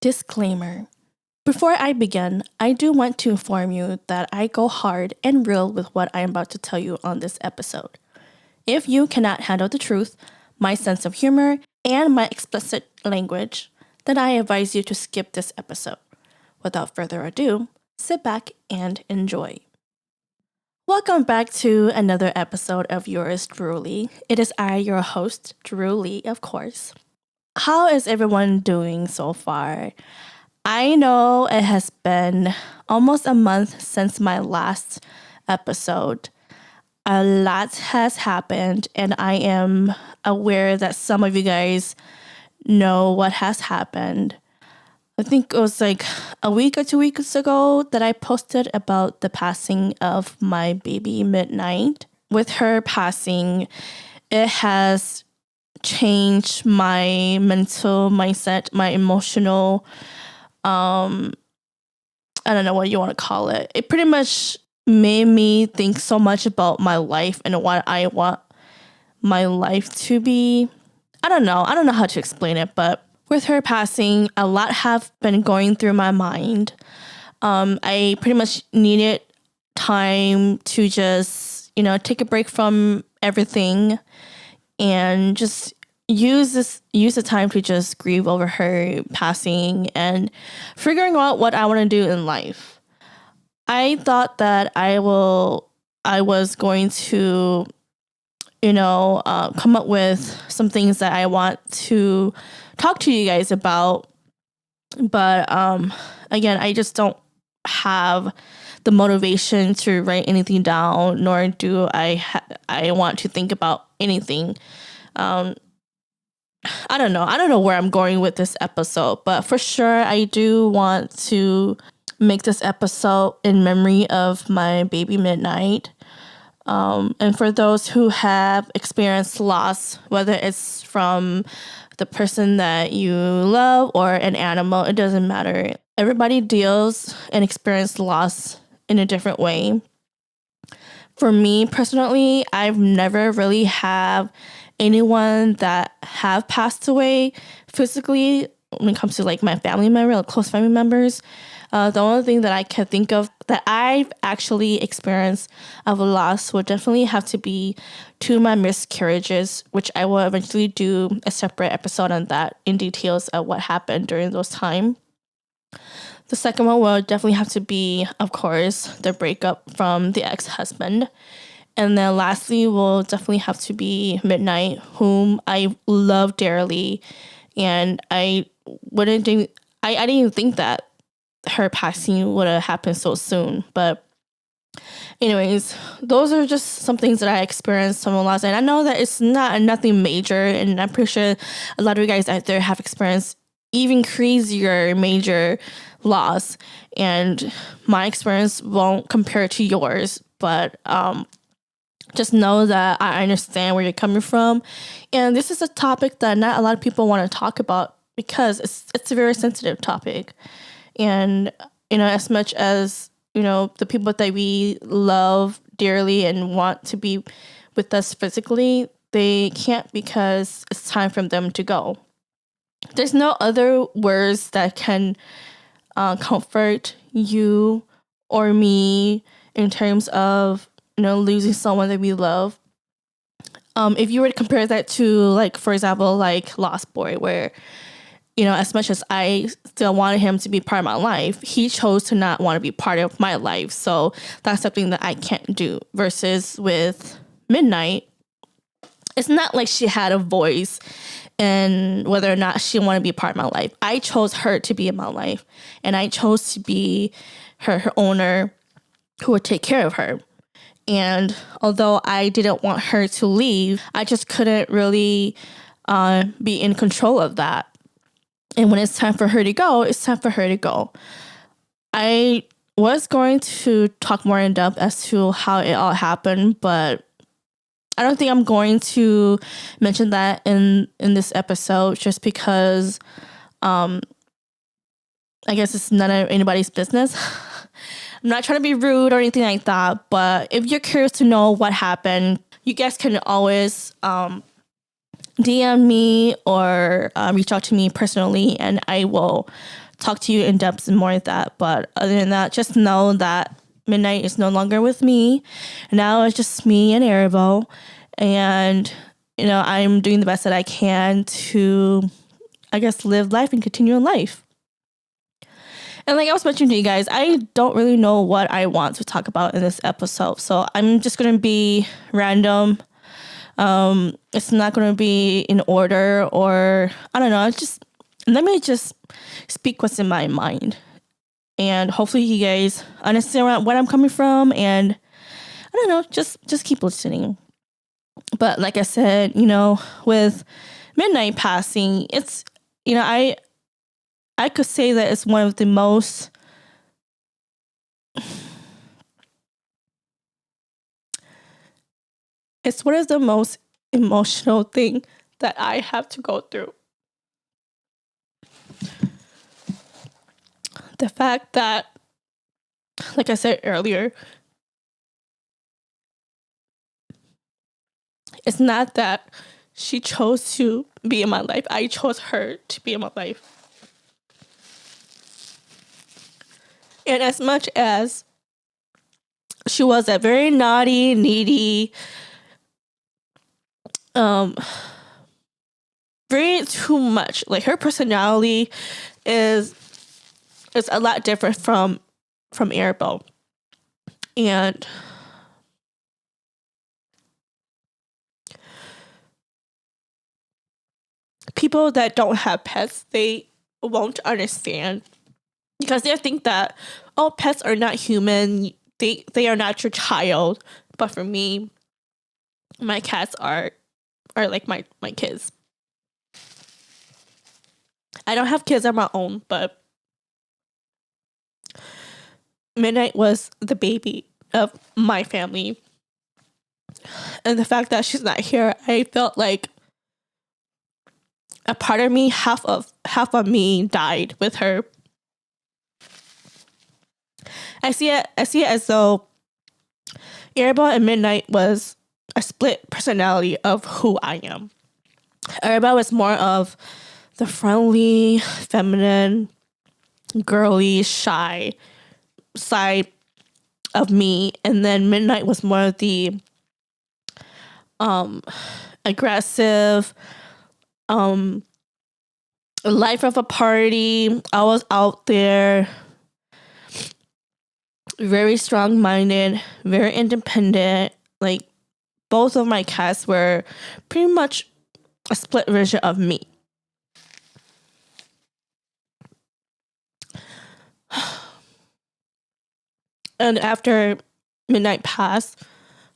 Disclaimer. Before I begin, I do want to inform you that I go hard and real with what I am about to tell you on this episode. If you cannot handle the truth, my sense of humor, and my explicit language, then I advise you to skip this episode. Without further ado, sit back and enjoy. Welcome back to another episode of yours, Druelee. It is I, your host, Druelee, of course. How is everyone doing so far? I know it has been almost a month since my last episode. A lot has happened, and I am aware that some of you guys know what has happened. I think it was like a week or 2 weeks ago that I posted about the passing of my baby Midnight. With her passing, it has changed my mental mindset, my emotional, I don't know what you want to call it. It pretty much made me think so much about my life and what I want my life to be. I don't know how to explain it, but with her passing, a lot have been going through my mind. I pretty much needed time to just, take a break from everything and just use the time to just grieve over her passing and figuring out what I want to do in life. I thought that I was going to, come up with some things that I want to talk to you guys about. But again, I just don't have the motivation to write anything down, nor do I want to think about anything. I don't know where I'm going with this episode, but for sure I do want to make this episode in memory of my baby Midnight. And for those who have experienced loss, whether it's from the person that you love or an animal, it doesn't matter. Everybody deals and experiences loss in a different way. For me personally, I've never really have anyone that have passed away physically when it comes to like my family member, like close family members. The only thing that I can think of that I've actually experienced of a loss would definitely have to be 2 of my miscarriages, which I will eventually do a separate episode on that in details of what happened during those time. The second one will definitely have to be, of course, the breakup from the ex-husband. And then lastly will definitely have to be Midnight, whom I love dearly. And I didn't even think that her passing would have happened so soon. But anyways, those are just some things that I experienced from loss. And I know that it's nothing major. And I'm pretty sure a lot of you guys out there have experienced even crazier major loss. And my experience won't compare to yours. But just know that I understand where you're coming from. And this is a topic that not a lot of people want to talk about because it's a very sensitive topic. And, as much as, the people that we love dearly and want to be with us physically, they can't because it's time for them to go. There's no other words that can comfort you or me in terms of, losing someone that we love. If you were to compare that to, like, for example, like Lost Boy, where, as much as I still wanted him to be part of my life, he chose to not want to be part of my life. So that's something that I can't do. Versus with Midnight, it's not like she had a voice in whether or not she wanted to be part of my life. I chose her to be in my life. And I chose to be her owner who would take care of her. And although I didn't want her to leave, I just couldn't really be in control of that. And when it's time for her to go, it's time for her to go. I was going to talk more in depth as to how it all happened, but I don't think I'm going to mention that in this episode just because I guess it's none of anybody's business. I'm not trying to be rude or anything like that, but if you're curious to know what happened, you guys can always DM me or reach out to me personally, and I will talk to you in depth and more of that. But other than that, just know that Midnight is no longer with me. Now it's just me and Arabo. And, I'm doing the best that I can to, I guess, live life and continue in life. And like I was mentioning to you guys, I don't really know what I want to talk about in this episode. So I'm just going to be random. It's not going to be in order, or I don't know. Let me just speak what's in my mind. And hopefully you guys understand where I'm coming from. And I don't know, just keep listening. But like I said, with Midnight passing, it's, I could say that it's one of the most emotional thing that I have to go through. The fact that, like I said earlier, it's not that she chose to be in my life. I chose her to be in my life. And as much as she was a very naughty, needy, very too much. Like, her personality is a lot different from Arabo. And people that don't have pets, they won't understand, because they think that, oh, pets are not human. They are not your child. But for me, my cats are like my kids. I don't have kids of my own, but Midnight was the baby of my family. And the fact that she's not here, I felt like a part of me, half of me died with her. I see it as though Arabo and Midnight was a split personality of who I am. Arabo was more of the friendly, feminine, girly, shy side of me, and then Midnight was more of the aggressive, life of a party. I was out there, very strong-minded, very independent. Like, both of my cats were pretty much a split version of me. And after Midnight passed,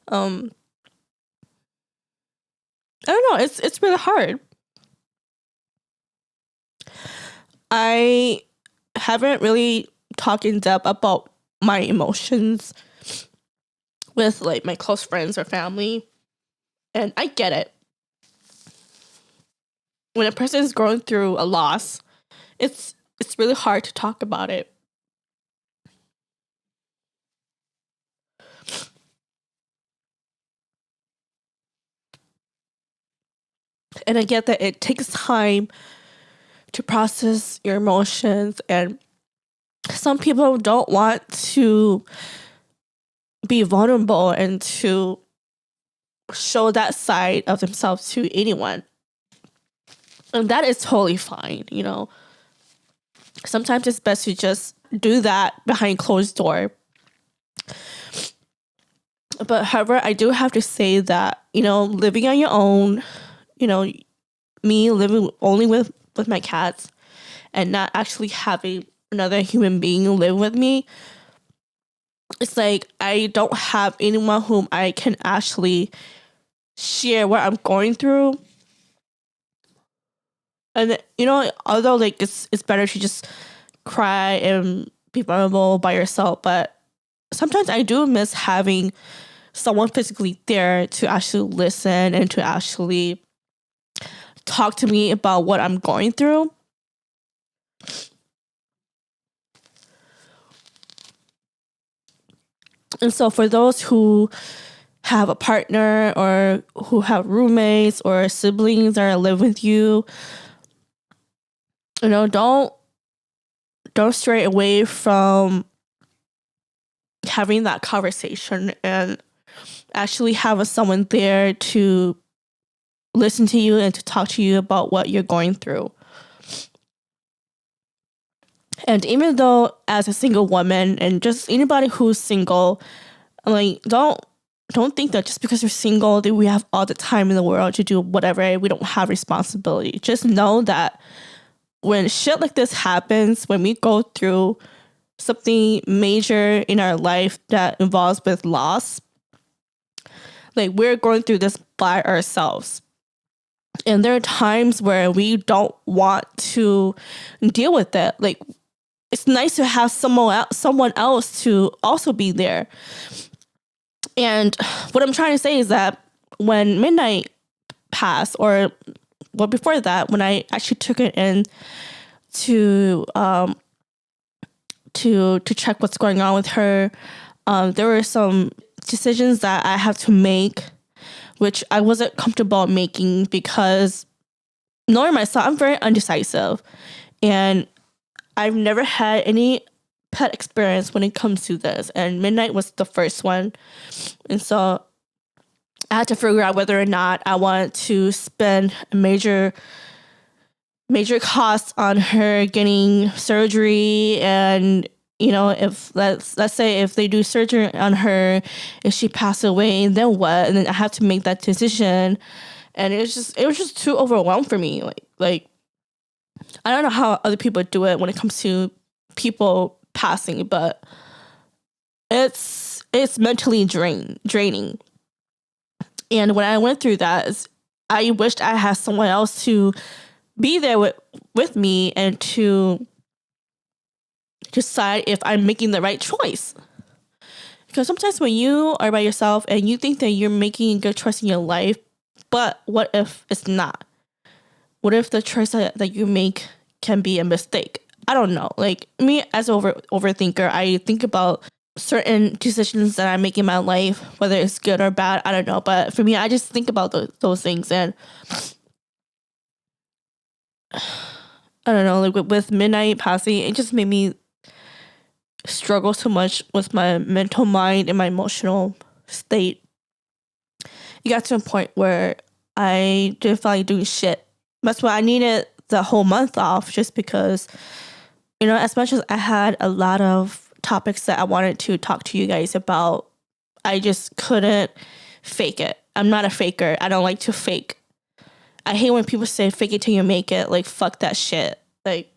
I don't know, it's really hard. I haven't really talked in depth about my emotions with like my close friends or family, and I get it. When a person is going through a loss, it's really hard to talk about it. And I get that it takes time to process your emotions, and some people don't want to be vulnerable and to show that side of themselves to anyone. And that is totally fine, Sometimes it's best to just do that behind closed door. But however, I do have to say that, living on your own, me living only with my cats and not actually having another human being live with me, it's like I don't have anyone whom I can actually share what I'm going through. And although like it's better to just cry and be vulnerable by yourself, but sometimes I do miss having someone physically there to actually listen and to actually talk to me about what I'm going through. And so for those who have a partner or who have roommates or siblings that live with you, don't don't stray away from having that conversation and actually have someone there to listen to you and to talk to you about what you're going through. And even though as a single woman and just anybody who's single, like don't think that just because you're single that we have all the time in the world to do whatever. We don't have responsibility. Just know that when shit like this happens, when we go through something major in our life that involves with loss, like we're going through this by ourselves. And there are times where we don't want to deal with it. Like it's nice to have someone else to also be there. And what I'm trying to say is that when midnight passed, or well before that, when I actually took it in to check what's going on with her, there were some decisions that I have to make, which I wasn't comfortable making because knowing myself, I'm very undecisive, and I've never had any pet experience when it comes to this, and midnight was the first one. And so I had to figure out whether or not I wanted to spend a major costs on her getting surgery. And you know, if let's say if they do surgery on her, if she passes away, then what? And then I have to make that decision, and it was just too overwhelmed for me. Like I don't know how other people do it when it comes to people passing, but it's mentally draining. And when I went through that, I wished I had someone else to be there with me and to decide if I'm making the right choice. Because sometimes when you are by yourself and you think that you're making a good choice in your life, but what if it's not? What if the choice that you make can be a mistake? I don't know. Like me as an overthinker, I think about certain decisions that I make in my life, whether it's good or bad, I don't know. But for me, I just think about those things. And I don't know, like with midnight passing, it just made me struggle so much with my mental mind and my emotional state. It got to a point where I didn't feel like doing shit. That's why I needed the whole month off, just because, you know, as much as I had a lot of topics that I wanted to talk to you guys about, I just couldn't fake it. I'm not a faker. I don't like to fake. I hate when people say fake it till you make it. Like, fuck that shit. Like,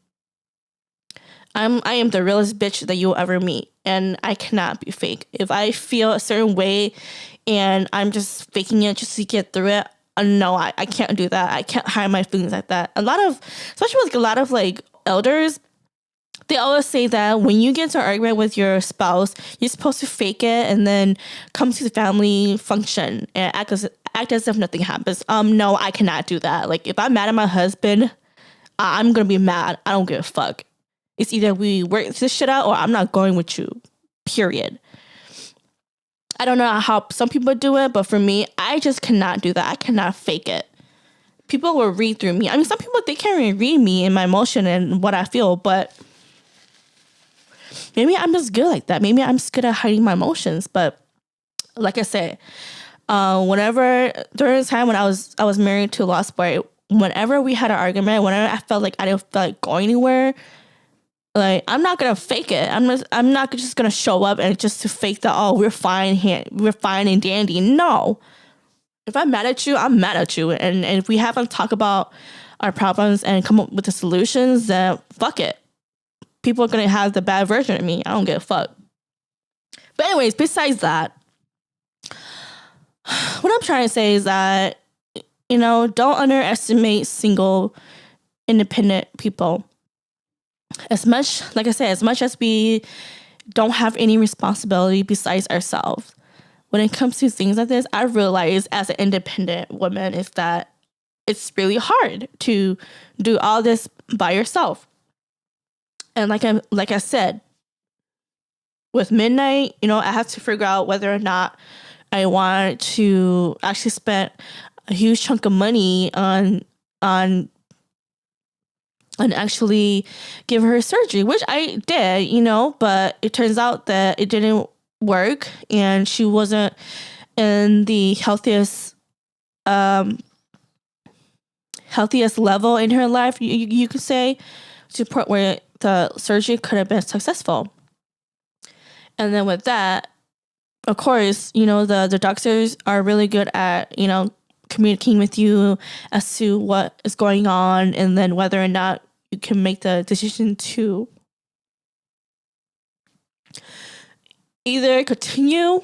I am the realest bitch that you'll ever meet, and I cannot be fake. If I feel a certain way and I'm just faking it just to get through it, no, I can't do that. I can't hide my feelings like that. Especially with a lot of like elders, they always say that when you get into an argument with your spouse, you're supposed to fake it and then come to the family function and act as if nothing happens. No, I cannot do that. Like if I'm mad at my husband, I'm gonna be mad. I don't give a fuck. It's either we work this shit out or I'm not going with you. Period. I don't know how some people do it, but for me, I just cannot do that. I cannot fake it. People will read through me. I mean, some people, they can't even read me and my emotion and what I feel, but maybe I'm just good like that. Maybe I'm just good at hiding my emotions. But like I said, during the time when I was married to a lost boy, whenever we had an argument, whenever I felt like I didn't feel like going anywhere, like I'm not gonna fake it. I'm not just gonna show up and just to fake that. Oh, we're fine and dandy. No, if I'm mad at you, I'm mad at you. And if we haven't talked about our problems and come up with the solutions, then fuck it. People are gonna have the bad version of me. I don't give a fuck. But anyways, besides that, what I'm trying to say is that, you know, don't underestimate single, independent people. As much as we don't have any responsibility besides ourselves, when it comes to things like this, I realize as an independent woman is that it's really hard to do all this by yourself. And like I said, with midnight, you know, I have to figure out whether or not I want to actually spend a huge chunk of money on and actually give her surgery, which I did, but it turns out that it didn't work, and she wasn't in the healthiest level in her life, you could say, to the point where the surgery could have been successful. And then with that, of course, the doctors are really good at, communicating with you as to what is going on, and then whether or not you can make the decision to either continue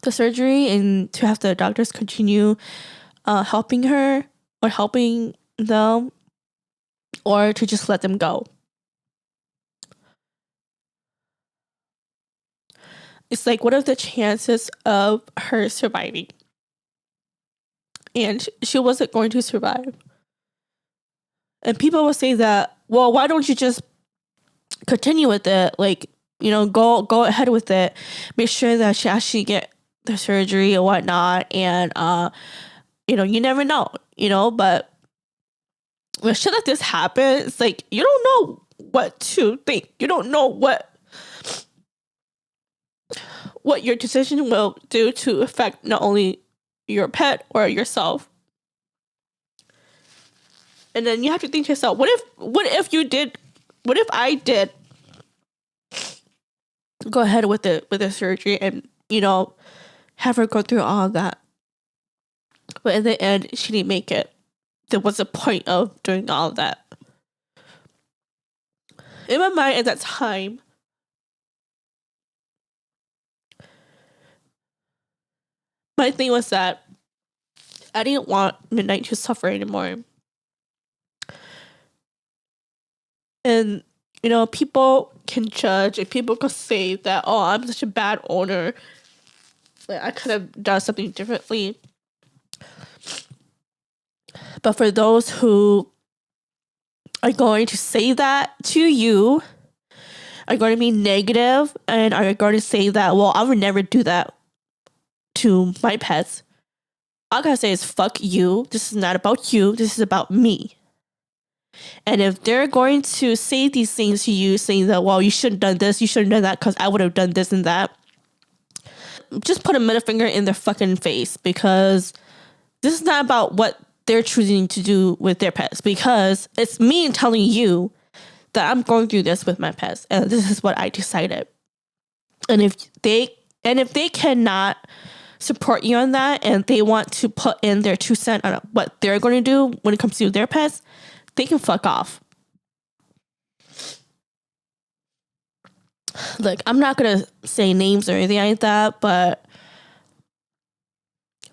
the surgery and to have the doctors continue helping her or helping them, or to just let them go. It's like, what are the chances of her surviving? And she wasn't going to survive. And people will say that, well, why don't you just continue with it? Like, go ahead with it. Make sure that she actually get the surgery or whatnot. And, you never know, but when shit like this happens, it's like, you don't know what to think. You don't know what your decision will do to affect not only your pet or yourself. And then you have to think to yourself, what if I did go ahead with the surgery and, have her go through all of that, but in the end, she didn't make it. There was a point of doing all of that. In my mind at that time, my thing was that I didn't want Midnight to suffer anymore. And, people can judge and people can say that, oh, I'm such a bad owner. Like, I could have done something differently. But for those who are going to say that to you, are going to be negative, and are going to say that, well, I would never do that to my pets, all I gotta say is, fuck you. This is not about you. This is about me. And if they're going to say these things to you, saying that, well, you shouldn't have done this, you shouldn't have done that because I would have done this and that, just put a middle finger in their fucking face, because this is not about what they're choosing to do with their pets, because it's me telling you that I'm going through this with my pets, and this is what I decided. And if they cannot support you on that, and they want to put in their 2 cents on what they're going to do when it comes to their pets, they can fuck off. Look, I'm not going to say names or anything like that, but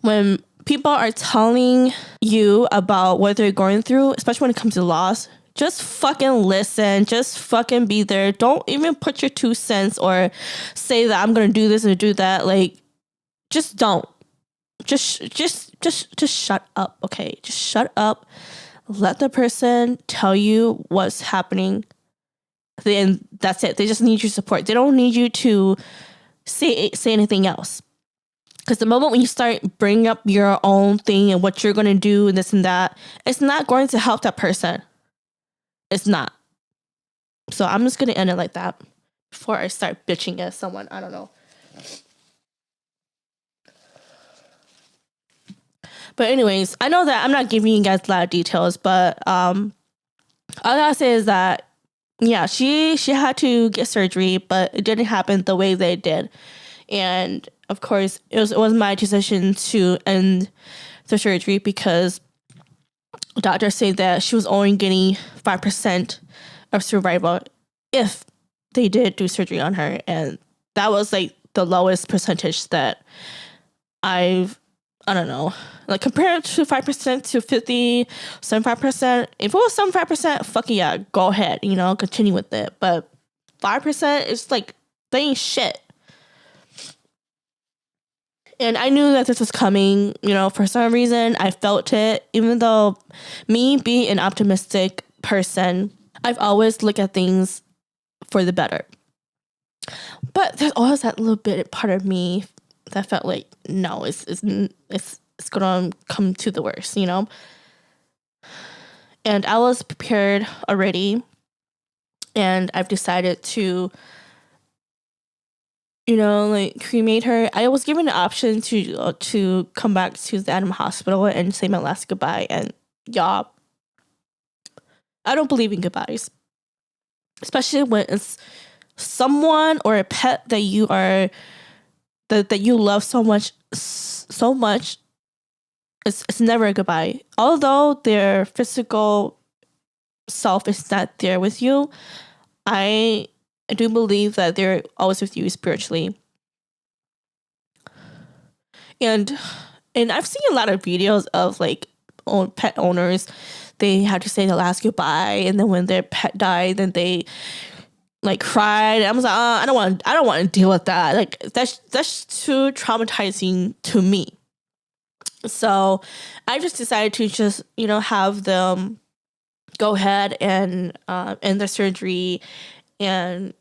when people are telling you about what they're going through, especially when it comes to loss, just fucking listen. Just fucking be there. Don't even put your 2 cents or say that I'm going to do this and do that. Like, just don't. Just shut up, okay? Just shut up. Let the person tell you what's happening. And that's it. They just need your support. They don't need you to say anything else. Because the moment when you start bringing up your own thing and what you're going to do and this and that, it's not going to help that person. It's not. So I'm just going to end it like that before I start bitching at someone. I don't know. But anyways, I know that I'm not giving you guys a lot of details, but all I gotta say is that, yeah, she had to get surgery, but it didn't happen the way they did. And of course, it was my decision to end the surgery, because doctors say that she was only getting 5% of survival if they did do surgery on her. And that was like the lowest percentage that I don't know, like compared to 5% to 50, 75%. If it was 75%, fuck yeah, go ahead, continue with it. But 5% is like, they ain't shit. And I knew that this was coming, for some reason. I felt it, even though me being an optimistic person, I've always looked at things for the better. But there's always that little bit part of me that felt like, no, it's gonna come to the worst, And I was prepared already, and I've decided to, like, cremate her. I was given the option to come back to the animal hospital and say my last goodbye. And y'all, I don't believe in goodbyes, especially when it's someone or a pet that you are that you love so much. It's never a goodbye. Although their physical self is not there with you, I do believe that they're always with you spiritually. And I've seen a lot of videos of like pet owners. They had to say the last goodbye, and then when their pet died, then they like cried. I was like, I don't want to deal with that. Like that's too traumatizing to me. So I just decided to just have them go ahead and end the surgery and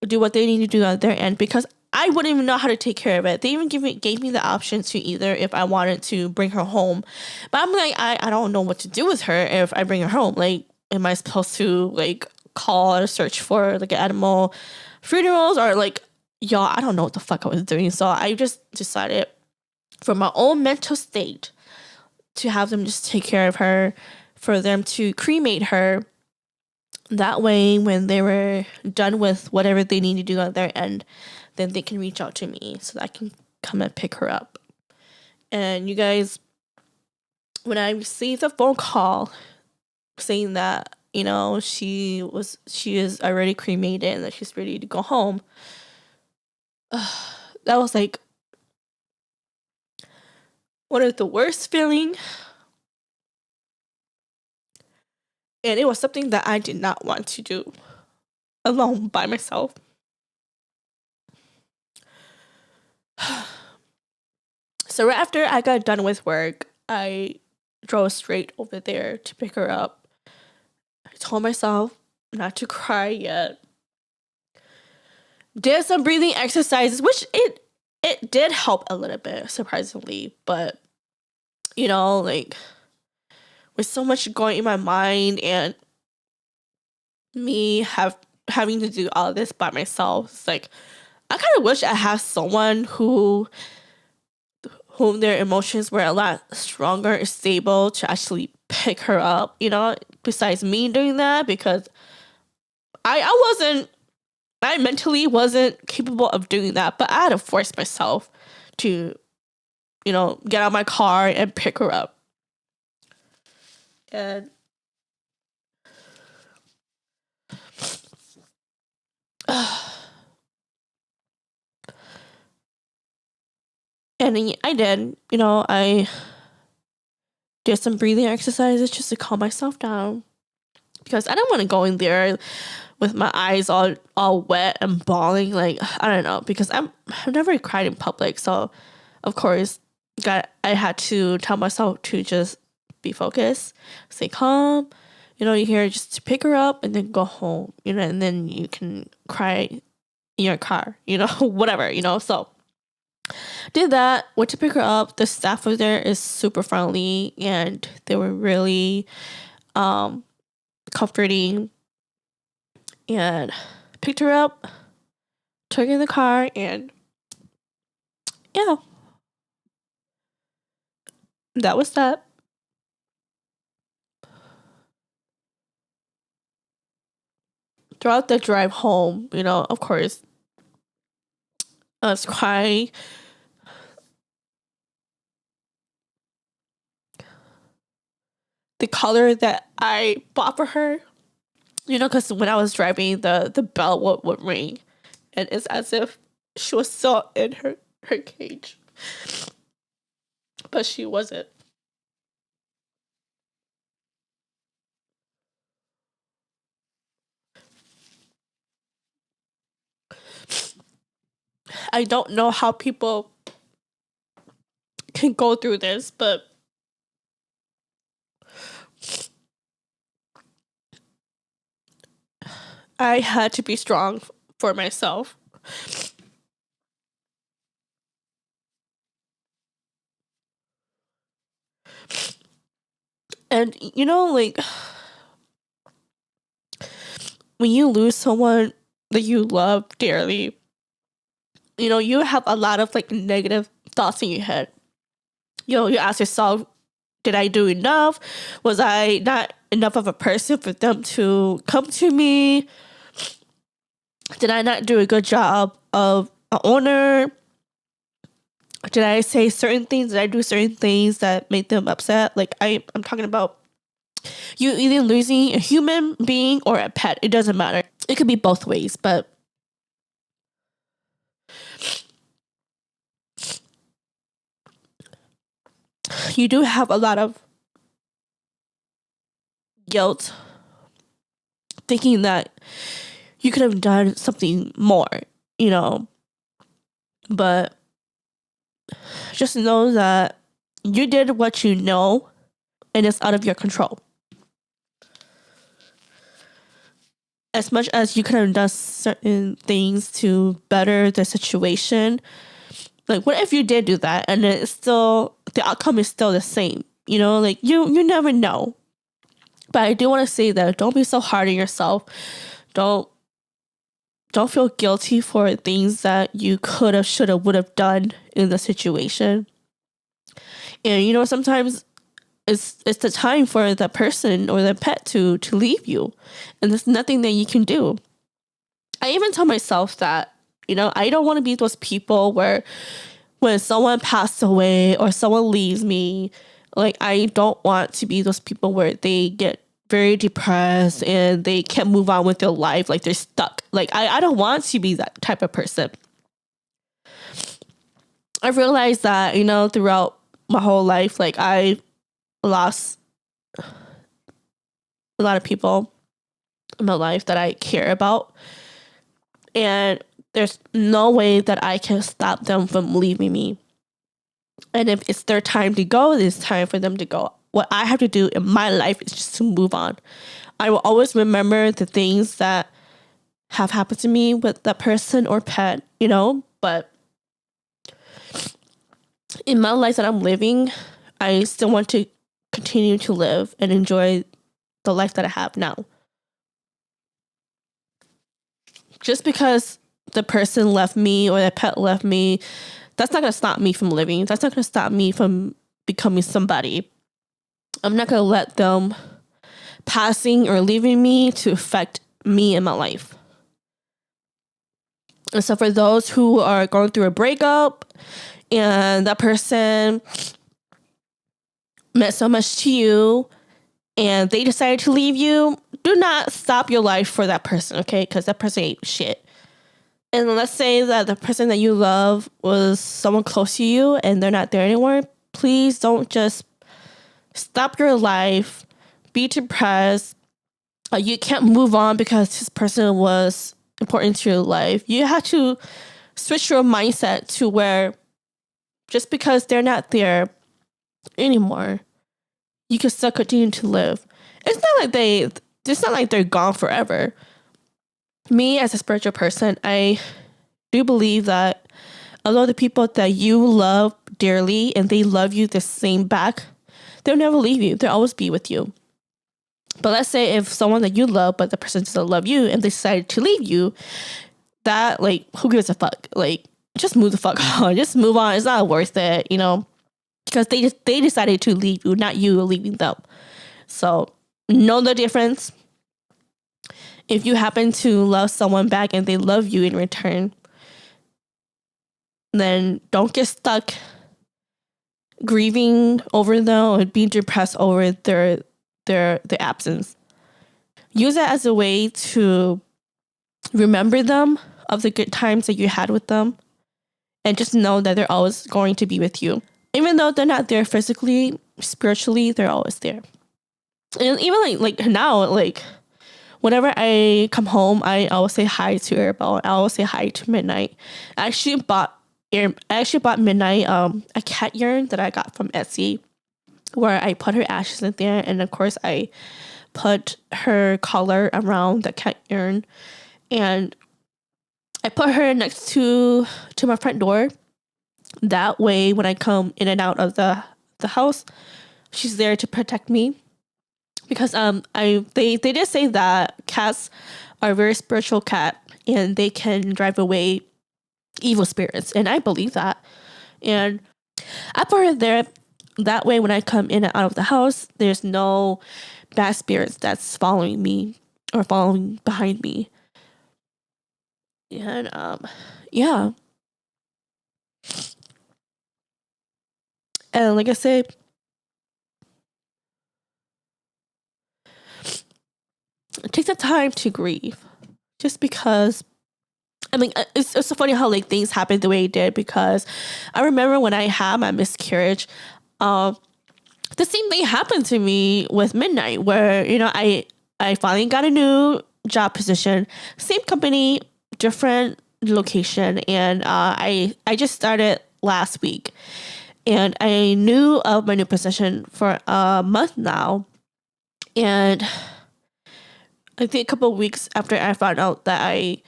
do what they need to do on their end, because I wouldn't even know how to take care of it. They even gave me the option to either if I wanted to bring her home. But I'm like, I don't know what to do with her if I bring her home. Like, am I supposed to like call or search for like animal funerals, or like, y'all, I don't know what the fuck I was doing. So I just decided for my own mental state to have them just take care of her, for them to cremate her. That way, when they were done with whatever they need to do on their end, then they can reach out to me so that I can come and pick her up. And you guys, when I received a phone call saying that, she is already cremated and that she's ready to go home, that was like one of the worst feeling. And it was something that I did not want to do alone by myself. So right after I got done with work, I drove straight over there to pick her up. I told myself not to cry yet. Did some breathing exercises, which it did help a little bit, surprisingly. But, like, with so much going in my mind and me having to do all this by myself, it's like, I kind of wish I had someone whom their emotions were a lot stronger and stable to actually pick her up, besides me doing that, because I mentally wasn't capable of doing that, but I had to force myself to, get out of my car and pick her up. And and I did, I did some breathing exercises just to calm myself down, because I don't want to go in there with my eyes all wet and bawling. Like, I don't know, because I've never cried in public, so of course I had to tell myself to just be focused, stay calm. You're here just to pick her up and then go home. And then you can cry in your car. Whatever. So did that. Went to pick her up. The staff over there is super friendly, and they were really comforting. And picked her up, took her in the car, and yeah, that was that. Throughout the drive home, of course, I was crying. The color that I bought for her, because when I was driving, the bell would ring, and it's as if she was still in her cage, but she wasn't. I don't know how people can go through this, but I had to be strong for myself. And like when you lose someone that you love dearly, you have a lot of like negative thoughts in your head. You ask yourself, did I do enough? Was I not enough of a person for them to come to me? Did I not do a good job of an owner? Did I say certain things? Did I do certain things that made them upset? Like I'm talking about you either losing a human being or a pet. It doesn't matter. It could be both ways, but you do have a lot of guilt thinking that you could have done something more, but just know that you did what you know and it's out of your control. As much as you could have done certain things to better the situation, like what if you did do that and it's still, the outcome is still the same, like you never know. But I do want to say that don't be so hard on yourself. Don't feel guilty for things that you could have, should have, would have done in the situation. And sometimes it's the time for the person or the pet to leave you, and there's nothing that you can do. I even tell myself that I don't want to be those people where when someone passed away or someone leaves me, like I don't want to be those people where they get very depressed and they can't move on with their life, like they're stuck. Like I don't want to be that type of person. I realized that throughout my whole life, like I lost a lot of people in my life that I care about, and there's no way that I can stop them from leaving me. And if it's their time to go, it's time for them to go. What I have to do in my life is just to move on. I will always remember the things that have happened to me with that person or pet, but in my life that I'm living, I still want to continue to live and enjoy the life that I have now. Just because the person left me or the pet left me, that's not going to stop me from living. That's not going to stop me from becoming somebody. I'm not going to let them passing or leaving me to affect me in my life. And so for those who are going through a breakup and that person meant so much to you and they decided to leave you, do not stop your life for that person, okay? Because that person ain't shit. And let's say that the person that you love was someone close to you and they're not there anymore. Please don't just stop your life, be depressed. You can't move on because this person was important to your life. You have to switch your mindset to where just because they're not there anymore, you can still continue to live. It's not like they're gone forever. Me as a spiritual person, I do believe that although the people that you love dearly and they love you the same back, they'll never leave you. They'll always be with you. But let's say if someone that you love, but the person doesn't love you and they decided to leave you, that, like, who gives a fuck? Like, just move the fuck on. Just move on. It's not worth it, because they decided to leave you, not you leaving them. So know the difference. If you happen to love someone back and they love you in return, then don't get stuck grieving over them or being depressed over their absence. Use it as a way to remember them of the good times that you had with them, and just know that they're always going to be with you. Even though they're not there physically, spiritually, they're always there. And even like now, like whenever I come home, I always say hi to Arabelle. I always say hi to Midnight. I actually bought Midnight a cat urn that I got from Etsy, where I put her ashes in there, and of course I put her collar around the cat urn, and I put her next to my front door. That way, when I come in and out of the house, she's there to protect me. because they did say that cats are a very spiritual cat and they can drive away evil spirits, and I believe that. And I put her there that way when I come in and out of the house, there's no bad spirits that's following me or following behind me. And yeah. And like I said, take the time to grieve. Just because, I mean, it's so funny how like things happened the way it did, because I remember when I had my miscarriage, the same thing happened to me with Midnight, where, you know, I finally got a new job position, same company, different location, and I just started last week, and I knew of my new position for a month now, and I think a couple of weeks after I found out that I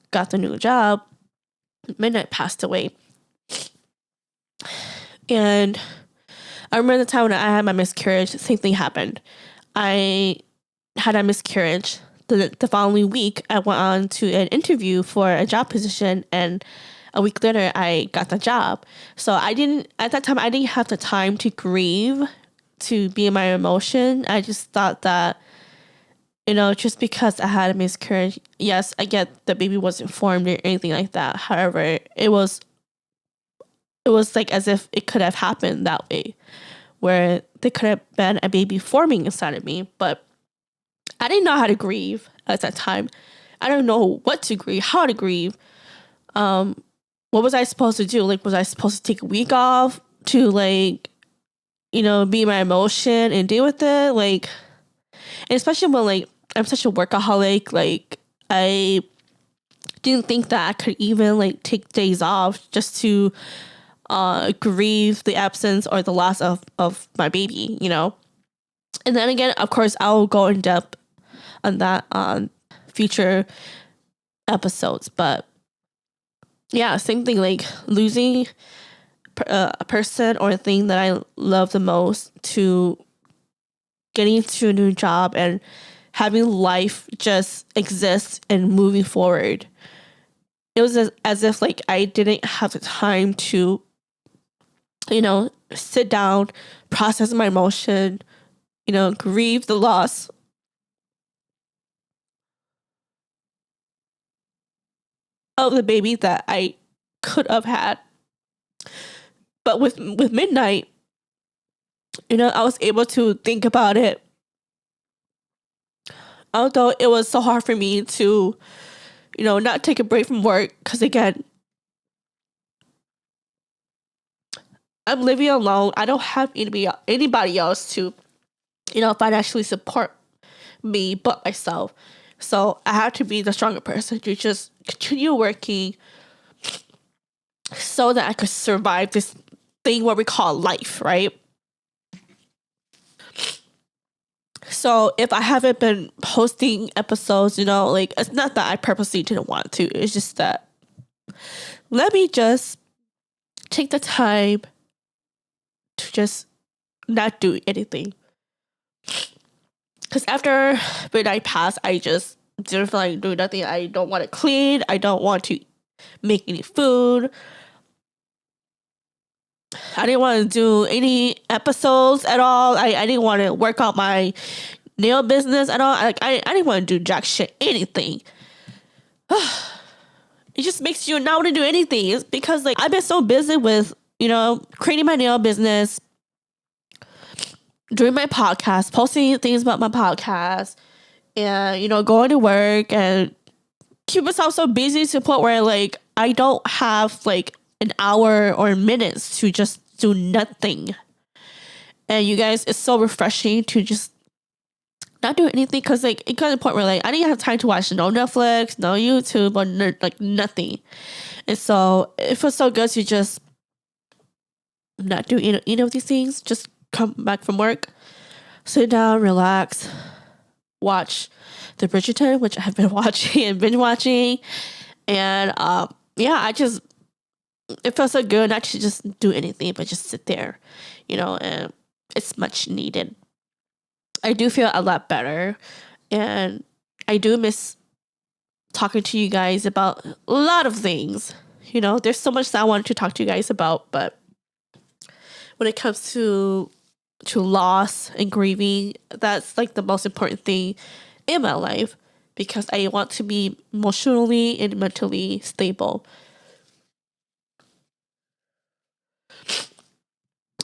got the new job, Midnight passed away. And I remember the time when I had my miscarriage, same thing happened. I had a miscarriage. The following week, I went on to an interview for a job position, and a week later, I got the job. So at that time, I didn't have the time to grieve, to be in my emotion. I just thought that, you know, just because I had a miscarriage, yes, I get the baby wasn't formed or anything like that. However, it was like as if it could have happened that way, where there could have been a baby forming inside of me. But I didn't know how to grieve at that time. I don't know what to grieve, how to grieve. What was I supposed to do? Like, was I supposed to take a week off to, like, you know, be my emotion and deal with it? Like, and especially when, like, I'm such a workaholic, like, I didn't think that I could even, like, take days off just to grieve the absence or the loss of my baby, you know? And then again, of course, I'll go in depth on that on future episodes. But yeah, same thing, like losing a person or a thing that I love the most, to getting into a new job and having life just exist and moving forward. It was as if like I didn't have the time to, you know, sit down, process my emotion, you know, grieve the loss of the baby that I could have had. But with Midnight, you know, I was able to think about it. Although it was so hard for me to, you know, not take a break from work, because again, I'm living alone. I don't have anybody else to, you know, financially support me but myself. So I had to be the stronger person to just continue working so that I could survive this thing what we call life, right? So if I haven't been posting episodes, you know, like, it's not that I purposely didn't want to. It's just that, let me just take the time to just not do anything. Because after Midnight passed, I just didn't feel like doing nothing. I don't want to clean. I don't want to make any food. I didn't want to do any episodes at all. I didn't want to work out my nail business at all. Like, I didn't want to do jack shit, anything. It just makes you not want to do anything. It's because, like, I've been so busy with, you know, creating my nail business, doing my podcast, posting things about my podcast, and, you know, going to work and keep myself so busy to the point where, like, I don't have, like, an hour or minutes to just do nothing. And you guys, it's so refreshing to just not do anything, because, like, it got to the point where, like, I didn't have time to watch no Netflix, no YouTube, or like nothing. And so it feels so good to just not do any of these things. Just come back from work, sit down, relax, watch the Bridgerton, which I've been watching and binge watching. And yeah, it feels so good not to just do anything, but just sit there, you know, and it's much needed. I do feel a lot better, and I do miss talking to you guys about a lot of things. There's so much that I wanted to talk to you guys about, but when it comes to loss and grieving, that's like the most important thing in my life, because I want to be emotionally and mentally stable.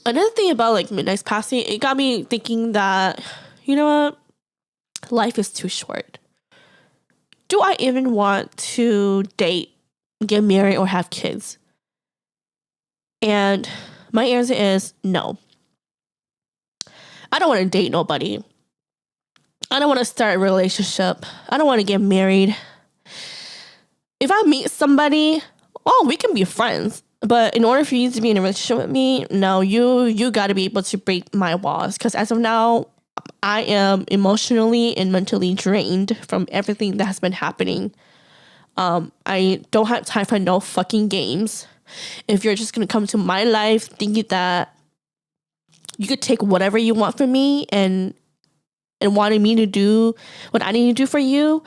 Another thing about like Midnight's passing, it got me thinking that, you know what, life is too short. Do I even want to date, get married, or have kids? And my answer is no. I don't want to date nobody. I don't want to start a relationship. I don't want to get married. If I meet somebody, we can be friends. But in order for you to be in a relationship with me, no, you got to be able to break my walls. Because as of now, I am emotionally and mentally drained from everything that has been happening. I don't have time for no fucking games. If you're just going to come to my life thinking that you could take whatever you want from me and wanting me to do what I need to do for you,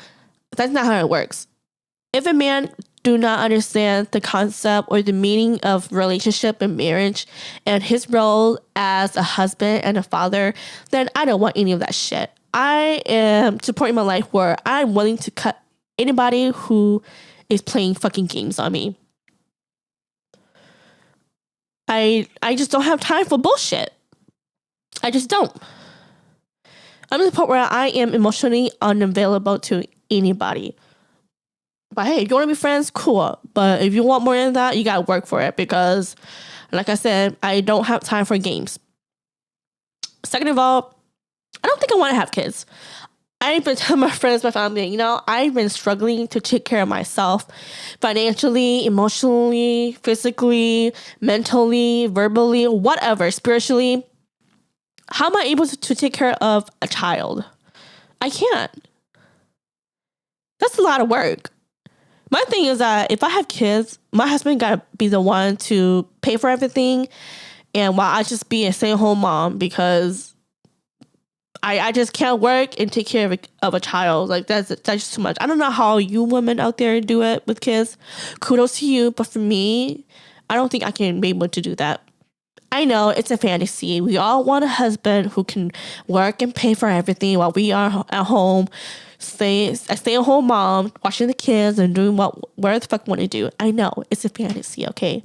that's not how it works. If a man do not understand the concept or the meaning of relationship and marriage and his role as a husband and a father, then I don't want any of that shit. I am supporting my life where I'm willing to cut anybody who is playing fucking games on me. I just don't have time for bullshit. I just don't. I'm at the point where I am emotionally unavailable to anybody. But hey, if you want to be friends, cool. But if you want more than that, you got to work for it, because, like I said, I don't have time for games. Second of all, I don't think I want to have kids. I've been telling my friends, my family, I've been struggling to take care of myself financially, emotionally, physically, mentally, verbally, whatever, spiritually. How am I able to take care of a child? I can't. That's a lot of work. My thing is that if I have kids, my husband got to be the one to pay for everything, and while I just be a stay-at-home mom, because I just can't work and take care of a child. Like, that's just too much. I don't know how you women out there do it with kids. Kudos to you, but for me, I don't think I can be able to do that. I know it's a fantasy. We all want a husband who can work and pay for everything while we are at home, a stay-at-home mom, watching the kids and doing whatever the fuck we want to do. I know it's a fantasy, okay?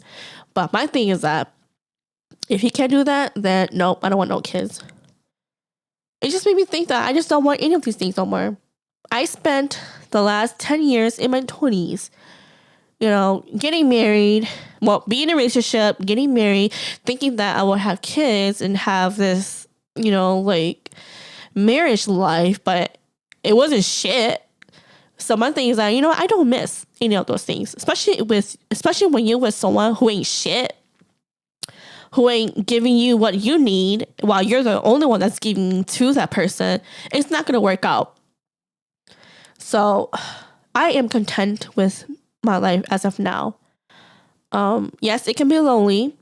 But my thing is that if he can't do that, then nope, I don't want no kids. It just made me think that I just don't want any of these things no more. I spent the last 10 years in my 20s, getting married, being in a relationship, getting married, thinking that I would have kids and have this, like, marriage life, but it wasn't shit. So my thing is that, I don't miss any of those things, especially when you're with someone who ain't shit, who ain't giving you what you need while you're the only one that's giving to that person. It's not going to work out. So I am content with my life as of now. Yes, it can be lonely.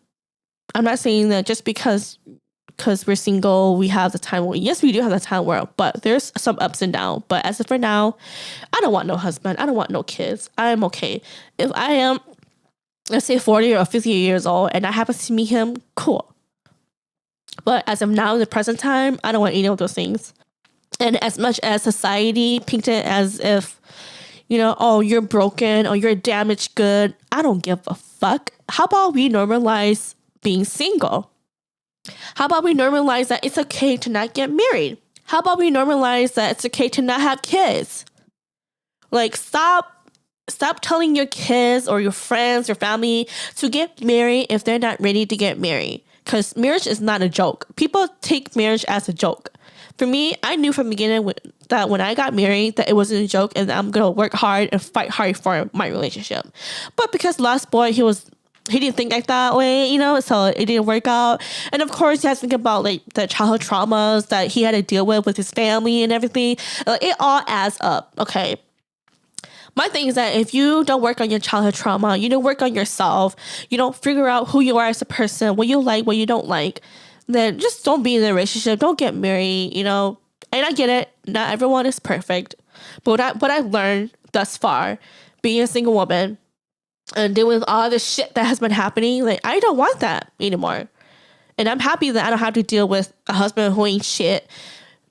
I'm not saying that just because we're single, we have the time. Yes, we do have the time world, but there's some ups and downs. But as of for now, I don't want no husband. I don't want no kids. I'm okay. If I am, let's say 40 or 50 years old and I happen to meet him, cool. But as of now, in the present time, I don't want any of those things. And as much as society painted as if, you're broken or you're damaged good, I don't give a fuck. How about we normalize being single? How about we normalize that it's okay to not get married? How about we normalize that it's okay to not have kids? Like, stop telling your kids or your friends, your family to get married if they're not ready to get married. Because marriage is not a joke. People take marriage as a joke. For me, I knew from the beginning that when I got married, that it wasn't a joke and that I'm going to work hard and fight hard for my relationship. But because last boy, he didn't think like that way, so it didn't work out. And of course, he has to think about like the childhood traumas that he had to deal with his family and everything. It all adds up, okay? My thing is that if you don't work on your childhood trauma, you don't work on yourself, you don't figure out who you are as a person, what you like, what you don't like, then just don't be in a relationship. Don't get married, And I get it. Not everyone is perfect. But what I've learned thus far, being a single woman and dealing with all this shit that has been happening, like, I don't want that anymore. And I'm happy that I don't have to deal with a husband who ain't shit.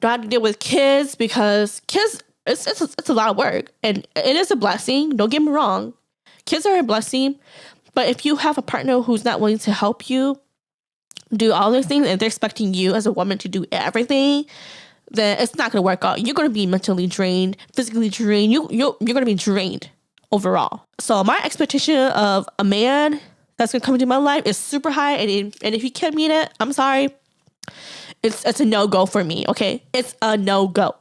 Don't have to deal with kids, because kids, it's a lot of work. And it is a blessing. Don't get me wrong. Kids are a blessing. But if you have a partner who's not willing to help you do all these things, and they're expecting you as a woman to do everything, then it's not going to work out. You're going to be mentally drained, physically drained. You're going to be drained overall. So my expectation of a man that's going to come into my life is super high. And if you can't meet it, I'm sorry. It's a no-go for me, okay? It's a no-go.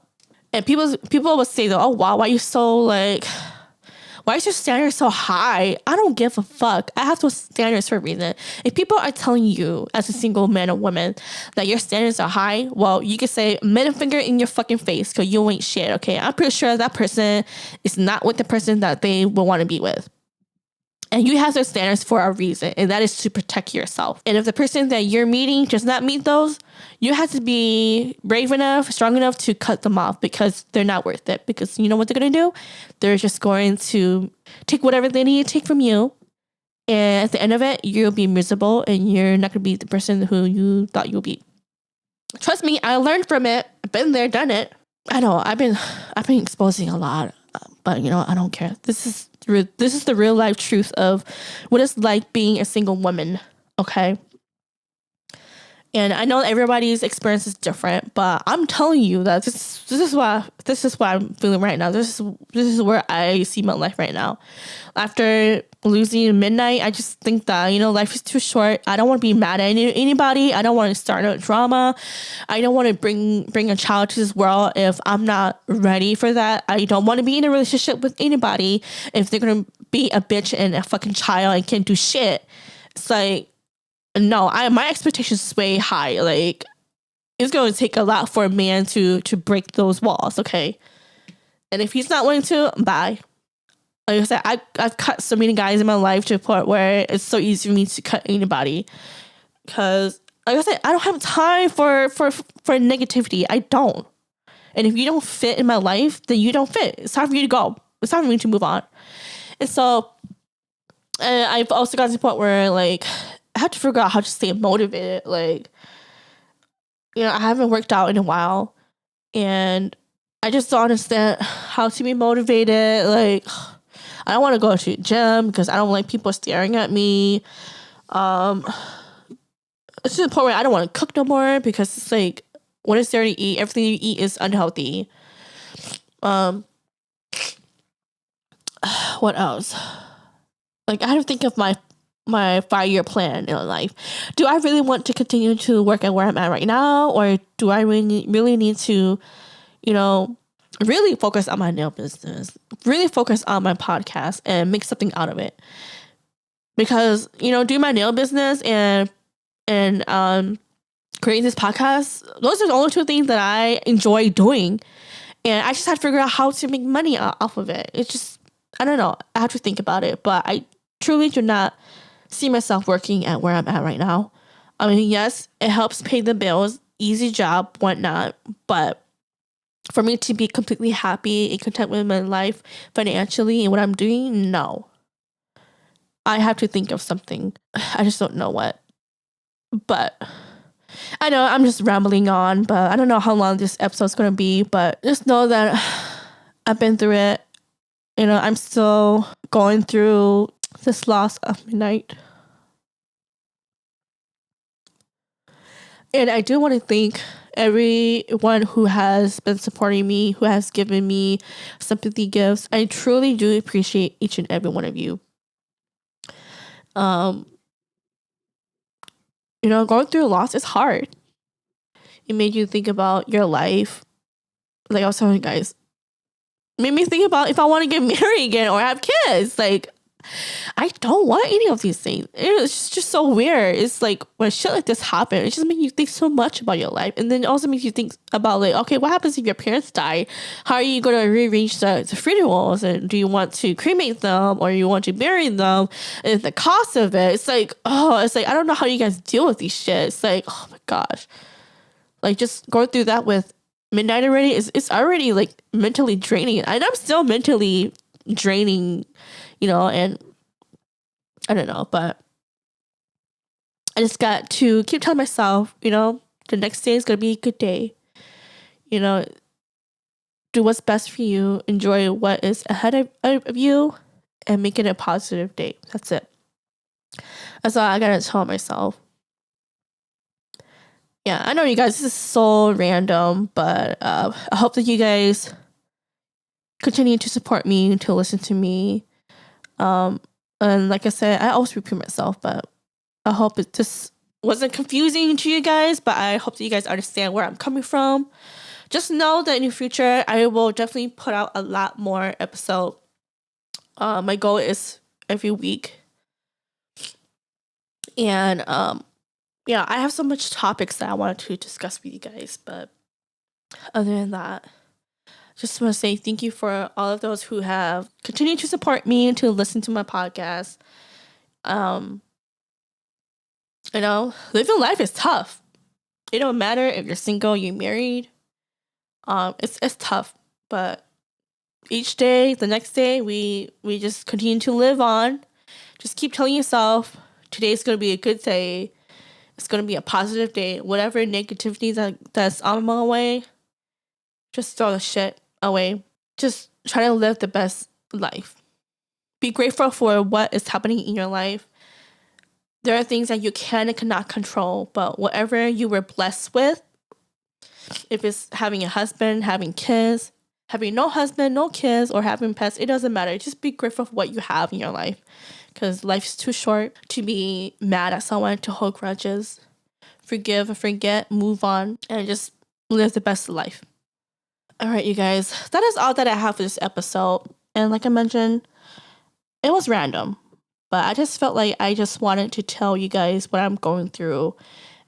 And people will say, oh, wow, why is your standard so high? I don't give a fuck. I have those standards for a reason. If people are telling you as a single man or woman that your standards are high, well, you can say middle finger in your fucking face, because you ain't shit, okay? I'm pretty sure that person is not with the person that they will want to be with. And you have those standards for a reason, and that is to protect yourself. And if the person that you're meeting does not meet those, you have to be brave enough, strong enough to cut them off, because they're not worth it. Because you know what they're going to do? They're just going to take whatever they need to take from you. And at the end of it, you'll be miserable, and you're not going to be the person who you thought you'll be. Trust me, I learned from it. I've been there, done it. I know I've been exposing a lot, but you know, I don't care. This is the real life truth of what it's like being a single woman, okay? And I know everybody's experience is different, but I'm telling you that this is what I'm feeling right now. This is where I see my life right now. After losing Midnight, I just think that, you know, life is too short. I don't want to be mad at anybody. I don't want to start a drama. I don't want to bring a child to this world if I'm not ready for that. I don't want to be in a relationship with anybody if they're going to be a bitch and a fucking child and can't do shit. It's like, no, my expectations is way high. Like, it's going to take a lot for a man to break those walls, okay? And if he's not willing to, bye. Like I said, I've cut so many guys in my life to a point where it's so easy for me to cut anybody. Because, like I said, I don't have time for negativity. I don't. And if you don't fit in my life, then you don't fit. It's time for you to go. It's time for me to move on. And so, I've also got to the point where, like, I have to figure out how to stay motivated. Like, you know, I haven't worked out in a while, and I just don't understand how to be motivated. Like, I don't want to go to the gym because I don't like people staring at me. It's to the point where I don't want to cook no more, because it's like, when it's there to eat, everything you eat is unhealthy. What else? Like, I have to think of my 5-year plan in life. Do I really want to continue to work at where I'm at right now? Or do I really need to, you know, really focus on my nail business, really focus on my podcast and make something out of it? Because, you know, doing my nail business and creating this podcast, those are the only two things that I enjoy doing. And I just had to figure out how to make money off of it. It's just, I don't know. I have to think about it. But I truly do not see myself working at where I'm at right now. I mean, yes, it helps pay the bills, easy job, whatnot. But for me to be completely happy and content with my life financially and what I'm doing, no. I have to think of something. I just don't know what. But I know I'm just rambling on, but I don't know how long this episode's going to be. But just know that I've been through it. You know, I'm still going through this loss of Midnight. And I do want to thank everyone who has been supporting me, who has given me sympathy gifts. I truly do appreciate each and every one of you. You know, going through a loss is hard. It made you think about your life. Like I was telling you guys, it made me think about if I want to get married again or have kids. Like, I don't want any of these things. It's just so weird. It's like when shit like this happens, it just makes you think so much about your life. And then it also makes you think about, like, okay, what happens if your parents die? How are you going to rearrange the funerals? And do you want to cremate them or you want to bury them? And the cost of it, it's like, I don't know how you guys deal with these shit. It's like, oh my gosh. Like, just going through that with midnight already. It's already like mentally draining, and I'm still mentally draining, and I don't know, but I just got to keep telling myself, the next day is gonna be a good day. Do what's best for you, enjoy what is ahead of you, and make it a positive day. That's it. That's all I gotta tell myself. Yeah, I know you guys, this is so random, but I hope that you guys continue to support me, to listen to me. And like I said, I always repeat myself, but I hope it just wasn't confusing to you guys, but I hope that you guys understand where I'm coming from. Just know that in the future, I will definitely put out a lot more episodes. My goal is every week. And I have so much topics that I wanted to discuss with you guys. But other than that, just want to say thank you for all of those who have continued to support me and to listen to my podcast. Living life is tough. It don't matter if you're single, you're married. It's tough, but each day, the next day, we just continue to live on. Just keep telling yourself, today's gonna be a good day. It's gonna be a positive day. Whatever negativity that's on my way, just throw the shit away. Just try to live the best life. Be grateful for what is happening in your life. There are things that you can and cannot control, but whatever you were blessed with, if it's having a husband, having kids, having no husband, no kids, or having pets, it doesn't matter. Just be grateful for what you have in your life, because life's too short to be mad at someone, to hold grudges. Forgive and forget, move on, and just live the best life. All right, you guys, that is all that I have for this episode. And like I mentioned, it was random, but I just felt like I just wanted to tell you guys what I'm going through,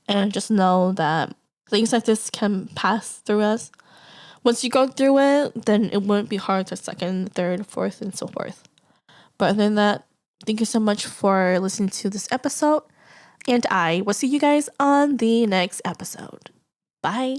and just know that things like this can pass through us. Once you go through it, then it wouldn't be hard to second, third, fourth, and so forth. But other than that, thank you so much for listening to this episode. And I will see you guys on the next episode. Bye.